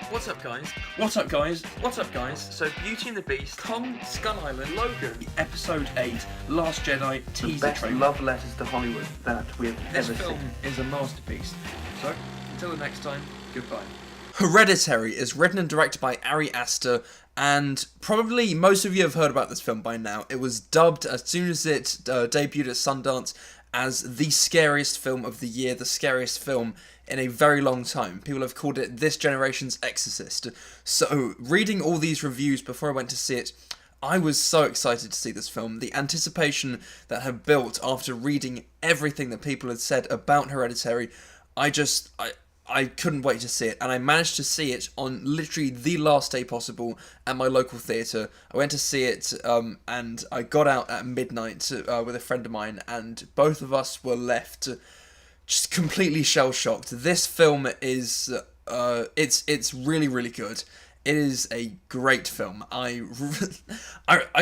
What's up, guys? What up, guys? What's up, guys? So, Beauty and the Beast, Kong Skull Island, Logan. Episode 8, Last Jedi The teaser best trailer. love letters to Hollywood that we have This ever film seen. is a masterpiece. So, until the next time, goodbye. Hereditary is written and directed by Ari Aster, and probably most of you have heard about this film by now. It was dubbed as soon as it debuted at Sundance as the scariest film of the year, the scariest film in a very long time. People have called it this generation's Exorcist. So, reading all these reviews before I went to see it, I was so excited to see this film. The anticipation that had built after reading everything that people had said about Hereditary, I couldn't wait to see it, and I managed to see it on literally the last day possible at my local theatre. I went to see it, and I got out at midnight with a friend of mine, and both of us were left just completely shell-shocked. This film is, it's really, really good. It is a great film. I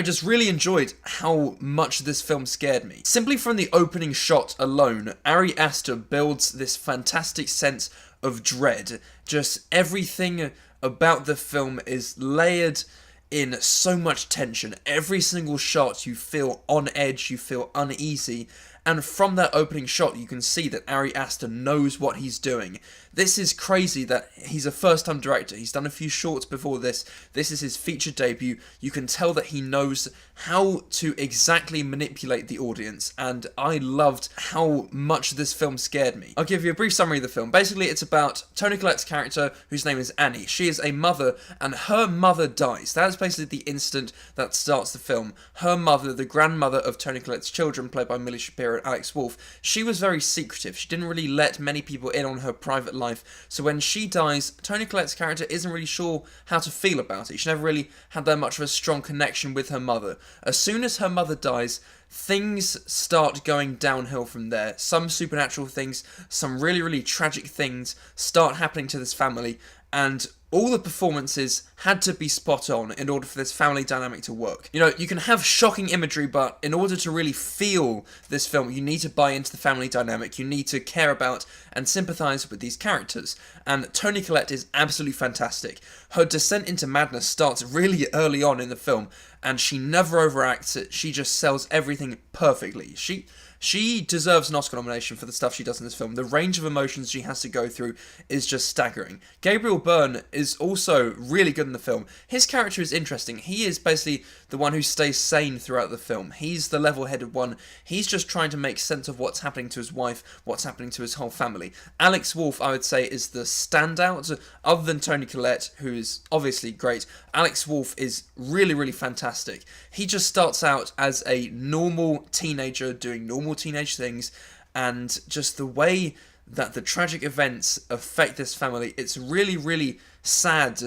just really enjoyed how much this film scared me. Simply from the opening shot alone, Ari Aster builds this fantastic sense of dread. Just everything about the film is layered in so much tension. Every single shot you feel on edge, you feel uneasy, and from that opening shot you can see that Ari Aster knows what he's doing. This is crazy that he's a first-time director. He's done a few shorts before this. This is his feature debut. You can tell that he knows how to exactly manipulate the audience, and I loved how much this film scared me. I'll give you a brief summary of the film. Basically, it's about Toni Collette's character, whose name is Annie. She is a mother, and her mother dies. That is basically the instant that starts the film. Her mother, the grandmother of Toni Collette's children, played by Millie Shapiro and Alex Wolff, she was very secretive. She didn't really let many people in on her private life. So when she dies, Toni Collette's character isn't really sure how to feel about it. She never really had that much of a strong connection with her mother. As soon as her mother dies, things start going downhill from there. Some supernatural things, some really, really tragic things start happening to this family, and all the performances had to be spot on in order for this family dynamic to work. You know, you can have shocking imagery, but in order to really feel this film, you need to buy into the family dynamic. You need to care about and sympathise with these characters. And Toni Collette is absolutely fantastic. Her descent into madness starts really early on in the film, and she never overacts it. She just sells everything perfectly. She deserves an Oscar nomination for the stuff she does in this film. The range of emotions she has to go through is just staggering. Gabriel Byrne is also really good in the film. His character is interesting. He is basically the one who stays sane throughout the film. He's the level-headed one. He's just trying to make sense of what's happening to his wife, what's happening to his whole family. Alex Wolff, I would say, is the standout. Other than Toni Collette, who is obviously great, Alex Wolff is really, really fantastic. He just starts out as a normal teenager doing normal teenage things, and just the way that the tragic events affect this family, it's really, really sad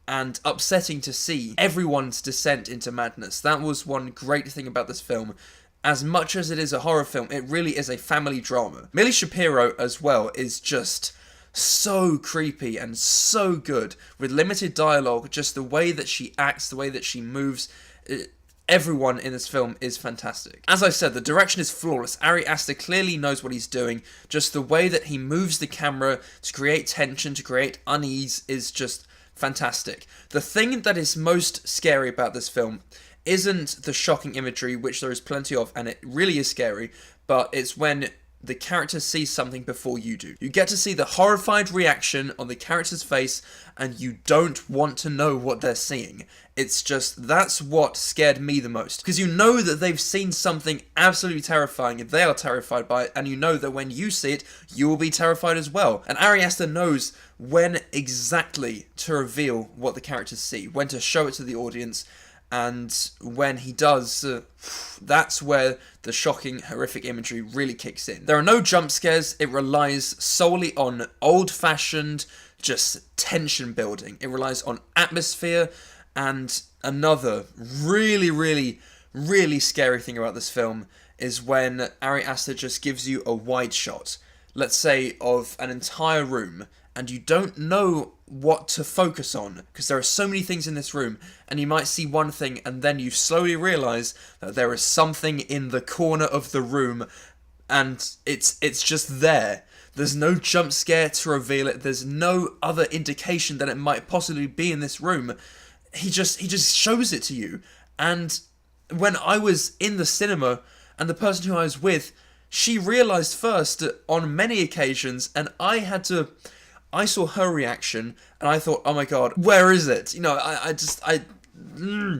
and upsetting to see everyone's descent into madness. That was one great thing about this film. As much as it is a horror film, it really is a family drama. Millie Shapiro as well is just so creepy and so good, with limited dialogue. Just the way that she acts, the way that she moves, everyone in this film is fantastic. As I said, the direction is flawless. Ari Aster clearly knows what he's doing. Just the way that he moves the camera to create tension, to create unease, is just fantastic. The thing that is most scary about this film isn't the shocking imagery, which there is plenty of, and it really is scary, but it's when the character sees something before you do. You get to see the horrified reaction on the character's face, and you don't want to know what they're seeing. It's just, that's what scared me the most. Because you know that they've seen something absolutely terrifying, and they are terrified by it, and you know that when you see it, you will be terrified as well. And Ari Aster knows when exactly to reveal what the characters see, when to show it to the audience, and when he does, that's where the shocking, horrific imagery really kicks in. There are no jump scares. It relies solely on old-fashioned, just tension building. It relies on atmosphere, and another really, really, really scary thing about this film is when Ari Aster just gives you a wide shot, let's say, of an entire room, and you don't know what to focus on, because there are so many things in this room, and you might see one thing, and then you slowly realise that there is something in the corner of the room, and it's just there. There's no jump scare to reveal it. There's no other indication that it might possibly be in this room. He just shows it to you. And when I was in the cinema and the person who I was with, she realised first on many occasions, and I saw her reaction and I thought, oh my god, where is it? You know,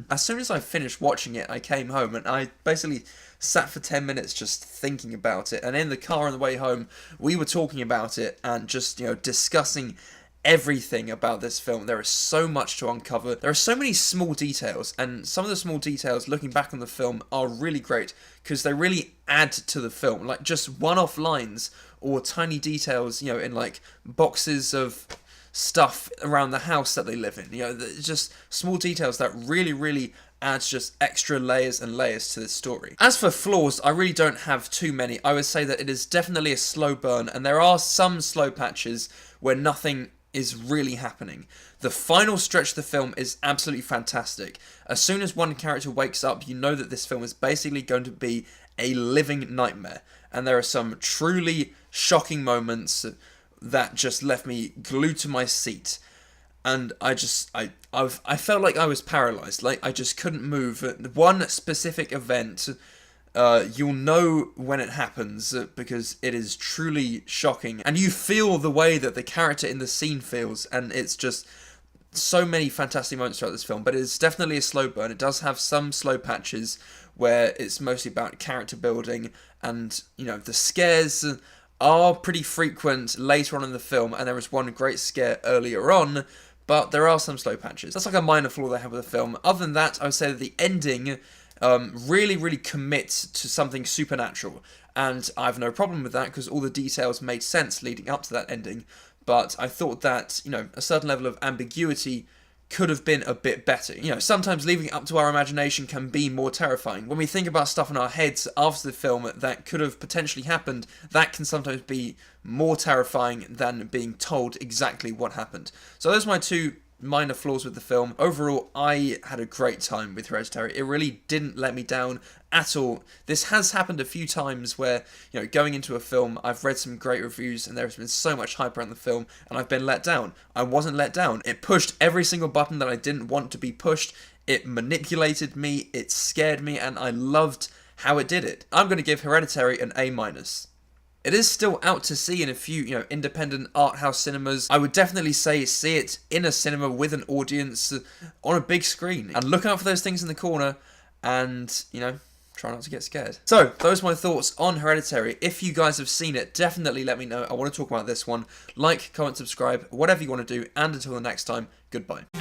as soon as I finished watching it, I came home and I basically sat for 10 minutes just thinking about it. And in the car on the way home, we were talking about it and just, you know, discussing everything about this film. There is so much to uncover. There are so many small details, and some of the small details, looking back on the film, are really great because they really add to the film. Like just one-off lines or tiny details, you know, in like boxes of stuff around the house that they live in. You know, just small details that really adds just extra layers and layers to this story. As for flaws, I really don't have too many. I would say that it is definitely a slow burn, and there are some slow patches where nothing is really happening. The final stretch of the film is absolutely fantastic. As soon as one character wakes up, you know that this film is basically going to be a living nightmare, and there are some truly shocking moments that just left me glued to my seat. And I felt like I was paralyzed, like I just couldn't move. One specific event, you'll know when it happens because it is truly shocking, and you feel the way that the character in the scene feels, and it's just so many fantastic moments throughout this film. But it's definitely a slow burn. It does have some slow patches where it's mostly about character building, and you know, the scares are pretty frequent later on in the film, and there was one great scare earlier on, but there are some slow patches. That's like a minor flaw they have with the film. Other than that, I would say that the ending really commits to something supernatural, and I have no problem with that because all the details made sense leading up to that ending. But I thought that, you know, a certain level of ambiguity could have been a bit better. You know, sometimes leaving it up to our imagination can be more terrifying. When we think about stuff in our heads after the film that could have potentially happened, that can sometimes be more terrifying than being told exactly what happened. So those are my two minor flaws with the film. Overall, I had a great time with Hereditary. It really didn't let me down at all. This has happened a few times where, you know, going into a film, I've read some great reviews and there's been so much hype around the film and I've been let down. I wasn't let down. It pushed every single button that I didn't want to be pushed. It manipulated me, it scared me, and I loved how it did it. I'm going to give Hereditary an A-. It is still out to see in a few, you know, independent art house cinemas. I would definitely say see it in a cinema with an audience on a big screen. And look out for those things in the corner and, you know, try not to get scared. So, those are my thoughts on Hereditary. If you guys have seen it, definitely let me know. I want to talk about this one. Like, comment, subscribe, whatever you want to do. And until the next time, goodbye.